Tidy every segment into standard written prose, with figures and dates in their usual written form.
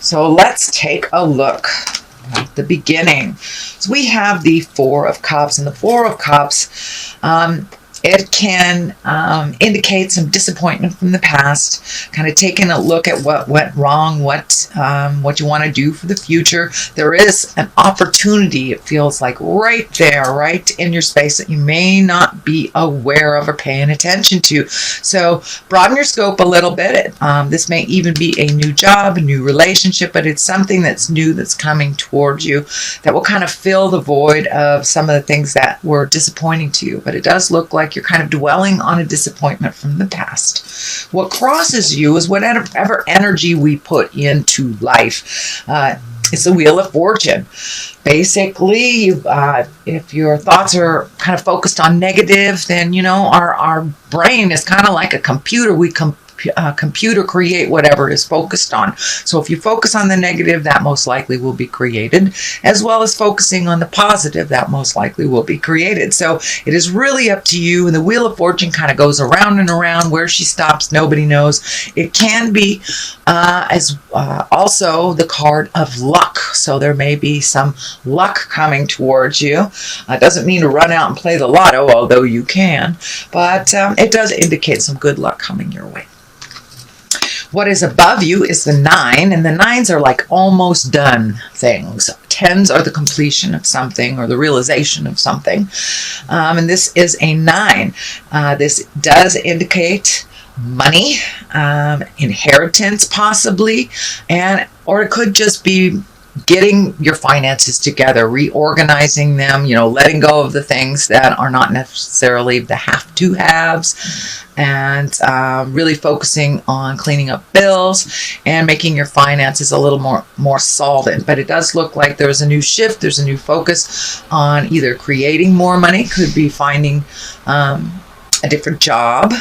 So let's take a look at the beginning. So we have the Four of Cups, and the Four of Cups, it can indicate some disappointment from the past, kind of taking a look at what went wrong, what you want to do for the future. There is an opportunity, it feels like, right there, right in your space that you may not be aware of or paying attention to. So broaden your scope a little bit. This may even be a new job, a new relationship, but it's something that's new that's coming towards you that will kind of fill the void of some of the things that were disappointing to you. But it does look like you're kind of dwelling on a disappointment from the past. What crosses you is whatever energy we put into life. It's the Wheel of Fortune. Basically, if your thoughts are kind of focused on negative, then, you know, our brain is kind of like a computer. We computer create whatever is focused on. So if you focus on the negative, that most likely will be created, as well as focusing on the positive, that most likely will be created. So it is really up to you, and the Wheel of Fortune kind of goes around and around. Where she stops, nobody knows. It can be also the card of luck. So there may be some luck coming towards you. It doesn't mean to run out and play the lotto, although you can, but it does indicate some good luck coming your way. What is above you is the 9, and the 9s are like almost done things. 10s are the completion of something or the realization of something. And this is a 9. This does indicate money, inheritance possibly, or it could just be getting your finances together, reorganizing them, you know, letting go of the things that are not necessarily the have-to-haves, and really focusing on cleaning up bills and making your finances a little more solvent. But it does look like there's a new shift, there's a new focus on either creating more money, could be finding a different job,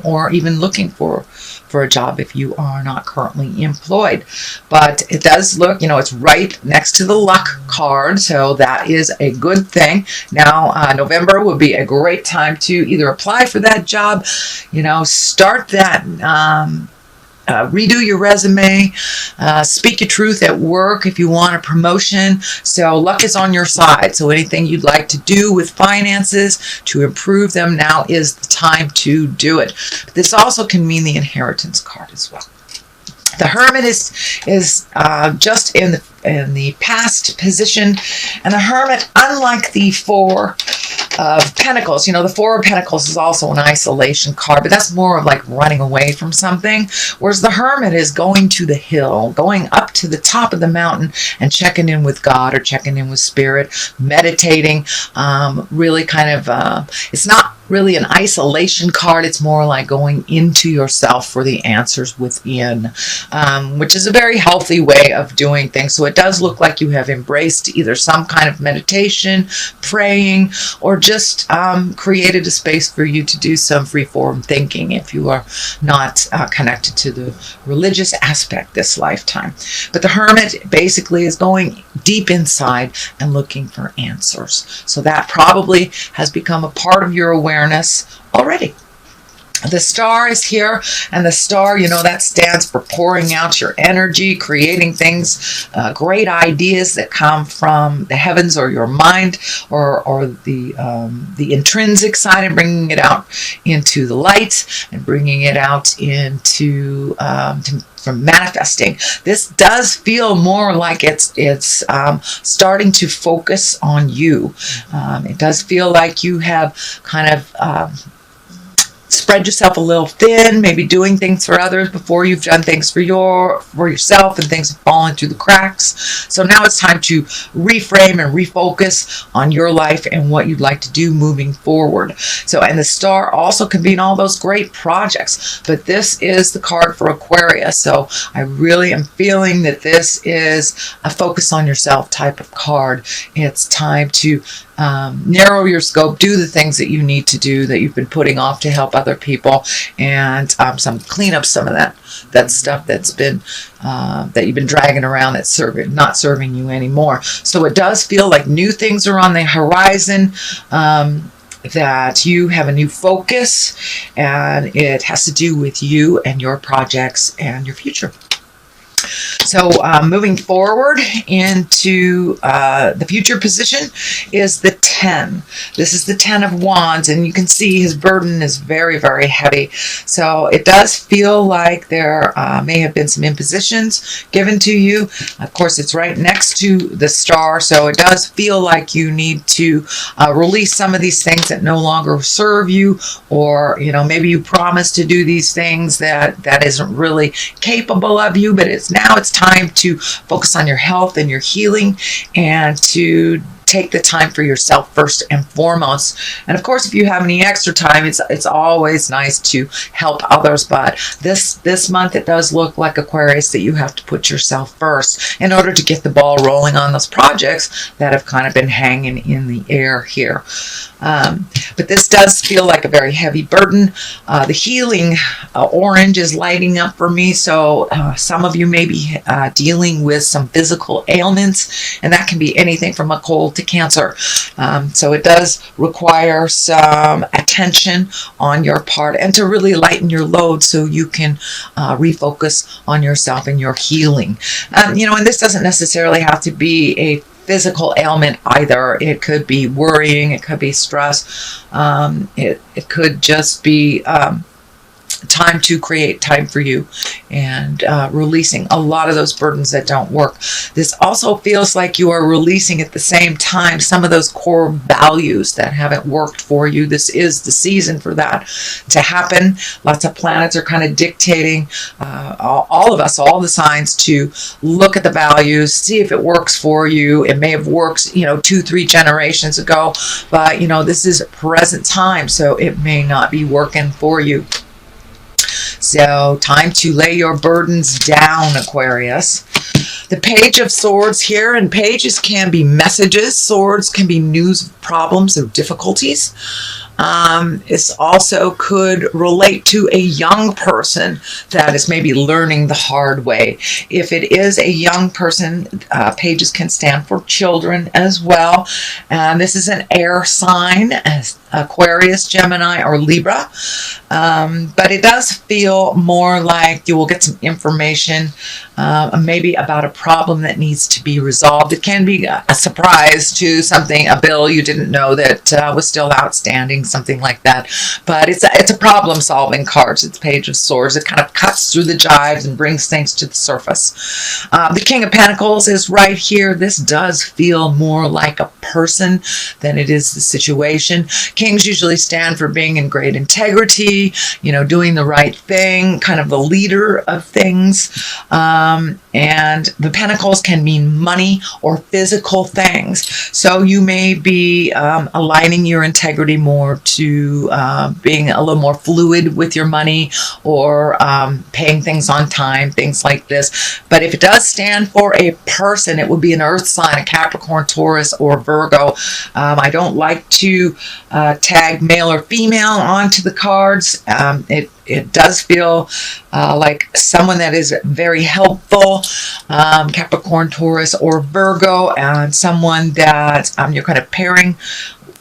or even looking for a job if you are not currently employed. But it does look, you know, it's right next to the luck card, so that is a good thing. Now, November would be a great time to either apply for that job, you know, start that, redo your resume, speak your truth at work if you want a promotion. So luck is on your side. So anything you'd like to do with finances to improve them, now is the time to do it. But this also can mean the inheritance card as well. The Hermit is just in the past position, and the Hermit, unlike the Four of Pentacles, you know, the Four of Pentacles is also an isolation card, but that's more of like running away from something, whereas the Hermit is going to the hill, going up to the top of the mountain and checking in with God or checking in with Spirit, meditating, really kind of, it's not really an isolation card. It's more like going into yourself for the answers within, which is a very healthy way of doing things. So it does look like you have embraced either some kind of meditation, praying, or just created a space for you to do some free-form thinking if you are not connected to the religious aspect this lifetime. But the Hermit basically is going deep inside and looking for answers. So that probably has become a part of your awareness already. The Star is here, and the Star, you know, that stands for pouring out your energy, creating things, great ideas that come from the heavens or your mind, or the intrinsic side, and bringing it out into the light and bringing it out into from manifesting. This does feel more like it's starting to focus on you. It does feel like you have kind of spread yourself a little thin, maybe doing things for others before you've done things for yourself, and things have fallen through the cracks. So now it's time to reframe and refocus on your life and what you'd like to do moving forward. So, and the Star also can be in all those great projects, but this is the card for Aquarius. So I really am feeling that this is a focus on yourself type of card. It's time to narrow your scope, do the things that you need to do that you've been putting off to help other people, and clean up some of that stuff that's been that you've been dragging around that's not serving you anymore. So it does feel like new things are on the horizon, that you have a new focus, and it has to do with you and your projects and your future. So moving forward into the future position is the 10. This is the 10 of Wands, and you can see his burden is very, very heavy. So it does feel like there may have been some impositions given to you. Of course, it's right next to the star, so it does feel like you need to release some of these things that no longer serve you, or maybe you promised to do these things that isn't really capable of you, but it's time to focus on your health and your healing, and to take the time for yourself first and foremost. And of course, if you have any extra time, it's always nice to help others. But this month, it does look like, Aquarius, that you have to put yourself first in order to get the ball rolling on those projects that have kind of been hanging in the air here. But this does feel like a very heavy burden. The healing orange is lighting up for me. So some of you may be dealing with some physical ailments, and that can be anything from a cold to cancer. So it does require some attention on your part, and to really lighten your load so you can refocus on yourself and your healing. And this doesn't necessarily have to be a physical ailment either. It could be worrying, it could be stress, it could just be time to create time for you, and releasing a lot of those burdens that don't work. This also feels like you are releasing at the same time some of those core values that haven't worked for you. This is the season for that to happen. Lots of planets are kind of dictating all of us, all the signs, to look at the values, see if it works for you. It may have worked 2-3 generations ago, but this is present time, so it may not be working for you. So time to lay your burdens down, Aquarius. The Page of Swords here, and pages can be messages. Swords can be news problems or difficulties. This also could relate to a young person that is maybe learning the hard way. If it is a young person, pages can stand for children as well. And this is an air sign, as Aquarius, Gemini, or Libra. But it does feel more like you will get some information, maybe about a problem that needs to be resolved. It can be a surprise to something, a bill you didn't know that was still outstanding, something like that. But it's a problem-solving card. It's Page of Swords. It kind of cuts through the jives and brings things to the surface. The King of Pentacles is right here. This does feel more like a person than it is the situation. Kings usually stand for being in great integrity, doing the right thing, kind of the leader of things. And the Pentacles can mean money or physical things. So you may be aligning your integrity more to being a little more fluid with your money, or paying things on time, things like this. But if it does stand for a person, it would be an earth sign, a Capricorn, Taurus, or Virgo. I don't like to tag male or female onto the cards. It does feel like someone that is very helpful, Capricorn, Taurus, or Virgo, and someone that you're kind of pairing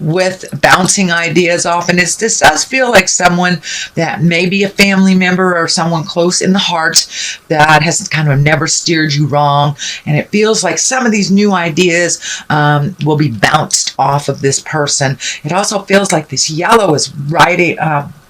with, bouncing ideas off. And this does feel like someone that may be a family member or someone close in the heart that has kind of never steered you wrong. And it feels like some of these new ideas will be bounced off of this person. It also feels like this yellow is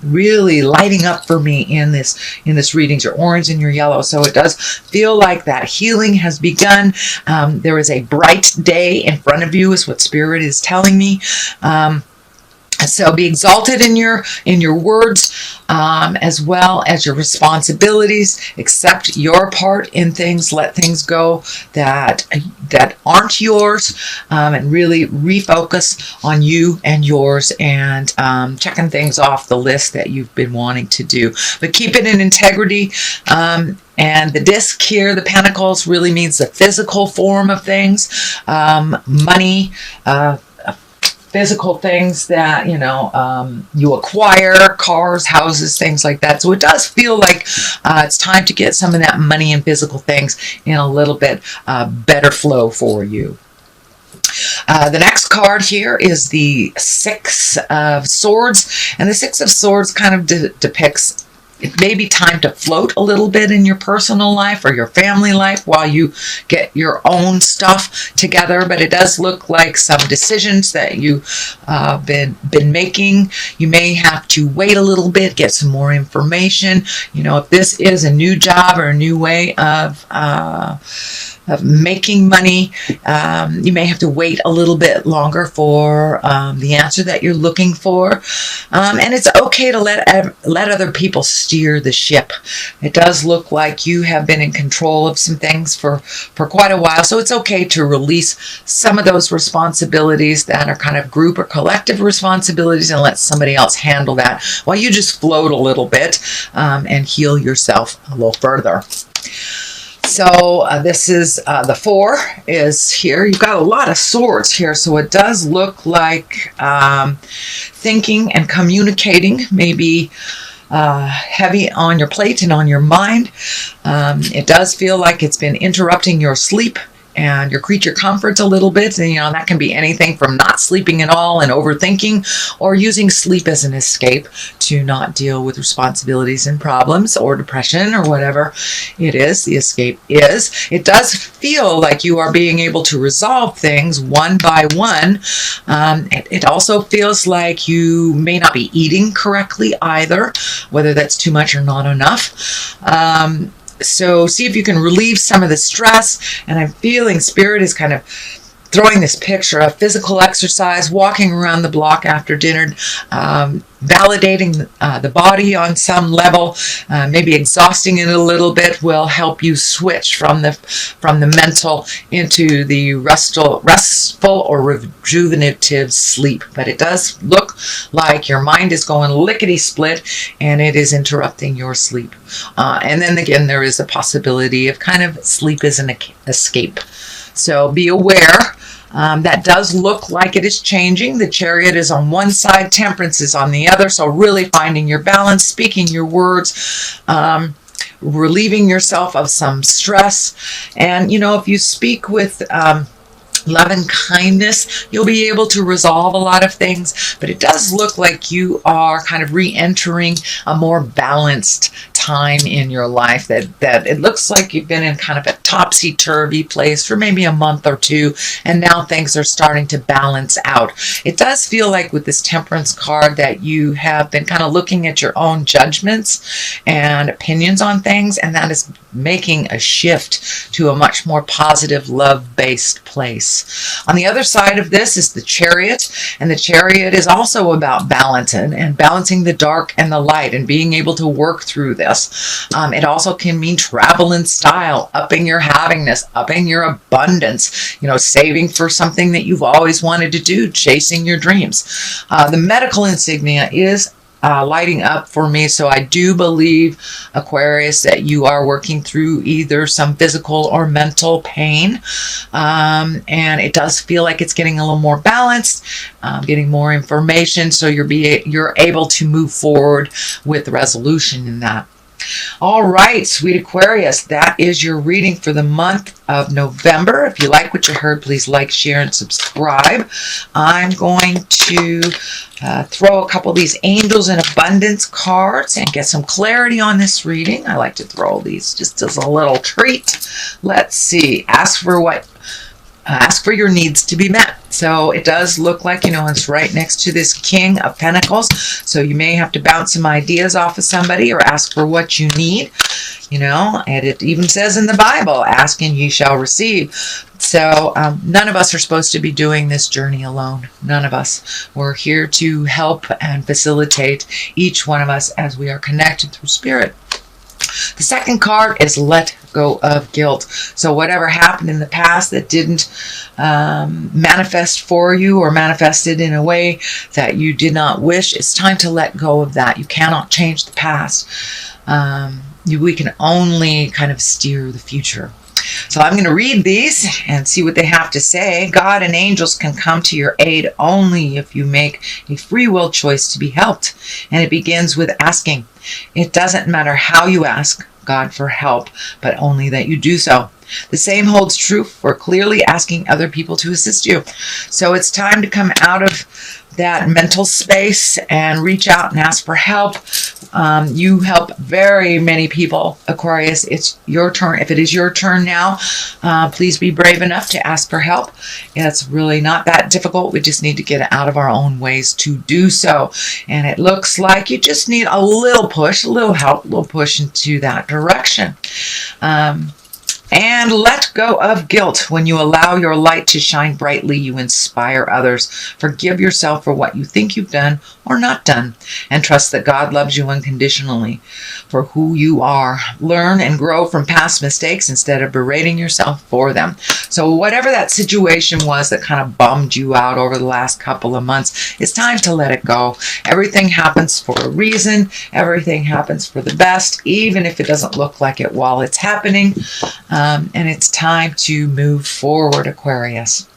really lighting up for me in this reading, your orange and your yellow. So it does feel like that healing has begun. There is a bright day in front of you, is what Spirit is telling me. So be exalted in your words, as well as your responsibilities. Accept your part in things. Let things go that aren't yours, and really refocus on you and yours, and checking things off the list that you've been wanting to do. But keep it in integrity. And the disc here, the Pentacles, really means the physical form of things, money, physical things that you acquire, cars, houses, things like that. So it does feel like it's time to get some of that money and physical things in a little bit better flow for you. The next card here is the Six of Swords, and the Six of Swords kind of depicts it may be time to float a little bit in your personal life or your family life while you get your own stuff together. But it does look like some decisions that you've been making. You may have to wait a little bit, get some more information. You know, if this is a new job or a new way of making money, you may have to wait a little bit longer for the answer that you're looking for. And it's okay to let other people steer the ship. It does look like you have been in control of some things for quite a while, so it's okay to release some of those responsibilities that are kind of group or collective responsibilities and let somebody else handle that while you just float a little bit and heal yourself a little further. So this is the 4 is here. You've got a lot of swords here, so it does look like thinking and communicating may be heavy on your plate and on your mind. It does feel like it's been interrupting your sleep and your creature comforts a little bit. And, you know, that can be anything from not sleeping at all and overthinking, or using sleep as an escape to not deal with responsibilities and problems or depression or whatever it is the escape is. It does feel like you are being able to resolve things one by one. It also feels like you may not be eating correctly either, whether that's too much or not enough. So see if you can relieve some of the stress. And I'm feeling Spirit is kind of throwing this picture of physical exercise, walking around the block after dinner, validating the body on some level, maybe exhausting it a little bit will help you switch from the mental into the restful or rejuvenative sleep. But it does look like your mind is going lickety-split and it is interrupting your sleep. And then again, there is a possibility of kind of sleep as an escape. So be aware. That does look like it is changing. The Chariot is on one side, Temperance is on the other. So really finding your balance, speaking your words, relieving yourself of some stress. And, you know, if you speak with love and kindness, you'll be able to resolve a lot of things. But it does look like you are kind of re-entering a more balanced time in your life, that it looks like you've been in kind of a topsy-turvy place for maybe a month or two, and now things are starting to balance out. It does feel like with this Temperance card that you have been kind of looking at your own judgments and opinions on things, and that is making a shift to a much more positive, love-based place. On the other side of this is the Chariot, and the Chariot is also about balancing and balancing the dark and the light and being able to work through this. It also can mean travel in style, upping your havingness, upping your abundance, you know, saving for something that you've always wanted to do, chasing your dreams. The medical insignia is lighting up for me. So I do believe, Aquarius, that you are working through either some physical or mental pain. And it does feel like it's getting a little more balanced, getting more information. So you're able to move forward with resolution in that. All right, sweet Aquarius, that is your reading for the month of November. If you like what you heard, please like, share, and subscribe. I'm going to throw a couple of these Angels in Abundance cards and get some clarity on this reading. I like to throw these just as a little treat. Let's see. Ask for your needs to be met. So it does look like, you know, it's right next to this King of Pentacles. So you may have to bounce some ideas off of somebody or ask for what you need, you know, and it even says in the Bible, ask and ye shall receive. So none of us are supposed to be doing this journey alone. None of us. We're here to help and facilitate each one of us as we are connected through spirit. The second card is let go of guilt. So whatever happened in the past that didn't manifest for you or manifested in a way that you did not wish, it's time to let go of that. You cannot change the past. We can only kind of steer the future. So I'm going to read these and see what they have to say. God and angels can come to your aid only if you make a free will choice to be helped. And it begins with asking. It doesn't matter how you ask God for help, but only that you do so. The same holds true for clearly asking other people to assist you. So it's time to come out of that mental space and reach out and ask for help. You help very many people, Aquarius. It's your turn. If it is your turn now, please be brave enough to ask for help. It's really not that difficult. We just need to get out of our own ways to do so. And it looks like you just need a little push, a little help, a little push into that direction. And let go of guilt. When you allow your light to shine brightly, you inspire others. Forgive yourself for what you think you've done or not done, and trust that God loves you unconditionally for who you are. Learn and grow from past mistakes instead of berating yourself for them. So whatever that situation was that kind of bummed you out over the last couple of months, it's time to let it go. Everything happens for a reason. Everything happens for the best, even if it doesn't look like it while it's happening. And it's time to move forward, Aquarius.